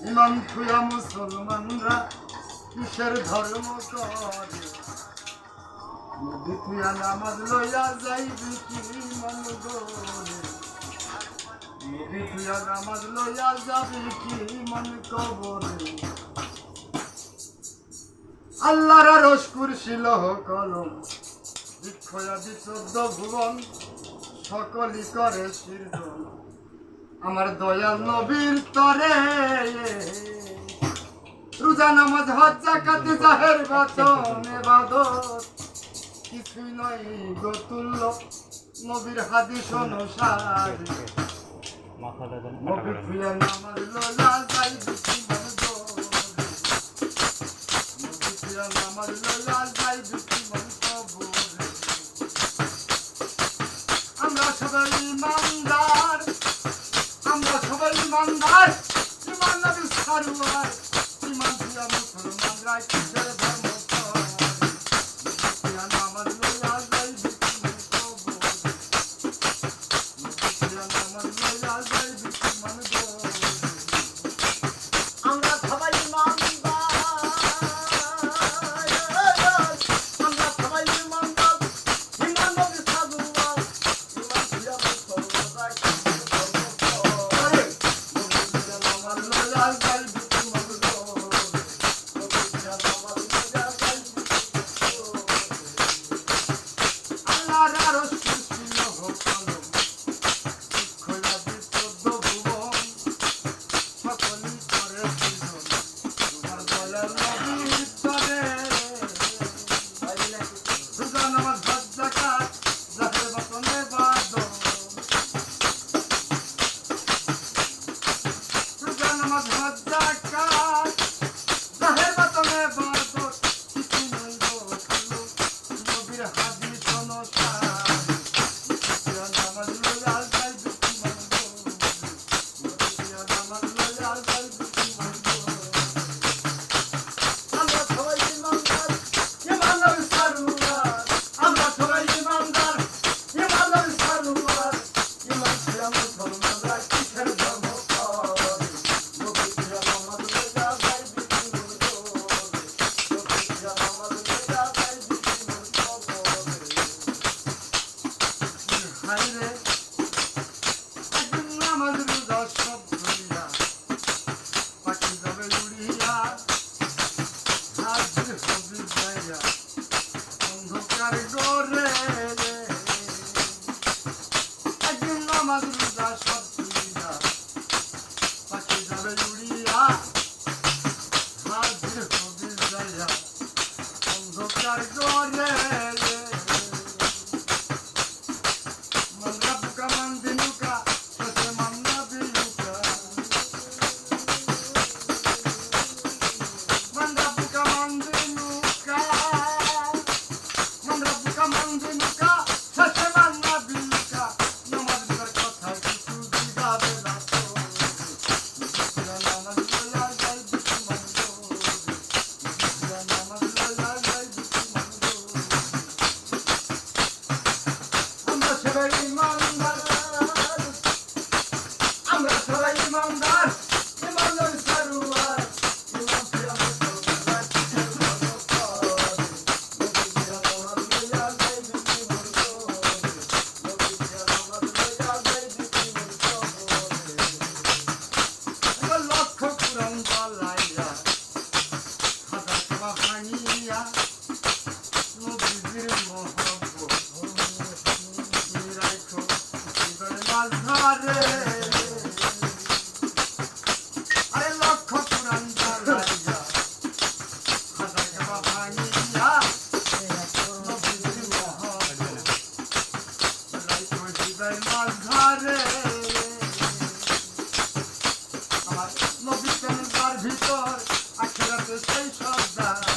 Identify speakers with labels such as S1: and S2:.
S1: ইমান থুয়া মুসলমানরা কিসের ধর্ম করে নবী থুয়া নামাজ লইয়া যাইবি কি মন গোরে নবী থুয়া নামাজ লইয়া যাবি কি মন কবরে আল্লাহর রস কুরসি লহ কলম বিক্ষয়াদি 14 ভুবন সকলই করে সৃজন আমার দয়াল নবীর তরে রোজা নামাজ হজ যাকাত জাহের বাতন ইবাদত কিছুই নয় গো তুল্য নবীর হাদিস অনুসারে নবী থুয়া নামাজ লইয়া যাইবি কি মন গোরে নবী থুয়া নামাজ লইয়া যাইবি কি মন কবরে আমরা সবাই ইমানদার ইমান নবী সারওয়ার ইমান দিয়া মুসলমানরা কিসের ধর্ম করে নবী নামাজ লইয়া যাইবি কি মন কবরে নবী নামাজ লইয়া যাইবি কি মন গোরে
S2: আমরা সবাই ইমানদার ইমান নবী সারওয়ার ইমান দিয়া মুসলমানরা কিসের ধর্ম করে
S1: নামাজ লইয়া যাইবি কি মন গোরে আল্লাহর আরশ কুরসি লহ কলম বিক্ষয়াদি 14 ভুবন সকলই করে সৃজন তোমার দয়াল নবীর তরে রোজা নামাজ হজ যাকাত জাহের বাতন ইবাদত রোজা নামাজ হজ যাকাত জাহের বাতন ইবাদত কিছুই নয় গো তুল্য নবীর হাদিস অনুসারে নবী নামাজ লইয়া যাইবি কি মন গোরে নবী নামাজ লইয়া যাইবি কি মন গোরে
S2: আমরা সবাই ইমানদার
S1: ইমান নবী সারওয়ার আমরা সবাই ইমানদার
S2: ইমান নবী সারওয়ার ইমান দিয়া মুসলমানরা কিসের ধর্ম করে নবী দিয়া নামাজ লইয়া যাইবি কি মন গোরে নবী দিয়া নামাজ লইয়া যাইবি কি মন কবরে
S1: হায়রে একদিন নামাজ রোজা সব ভুলিয়া পাখি যাবে উড়িয়া হাজির হবি যাইয়া অন্ধকার গরে একদিন নামাজ রোজা সব ভুলিয়া পাখি যাবে উড়িয়া হাজির হবি যাইয়া অন্ধকার গরে من ربك من دينك فسمع نبيك من ربك من دينك من ربك من دينك فسمع نبيك نماز পড়ার কথা কিছু দিগাবে না তো নামাজ লইয়া যাইবি কি মন গোরে নামাজ লইয়া যাইবি কি মন গোরে আমরা সবাই ইমানদার আমরা সবাই ইমানদার
S2: ইমান নবী সারওয়ার ইমান দিয়া মুসলমানরা কিসের ধর্ম করে নবী দিয়া নামাজ লইয়া যাইবি কি মন গোরে নবী দিয়া নামাজ লইয়া যাইবি কি মন কবরে
S1: লক্ষ পুরাণ বলাইয়া হাজার সভা ভাঙিয়া নবীজির মহব্বত রাখো জীবন মাঝারে আরে লক্ষ পুরাণ বলাইয়া হাজার সভা ভাঙিয়া নবীজির মহব্বত রাখো জীবন মাঝারে আমার নবী কেন তার ভিতর আখিরাতে সেই সর্দার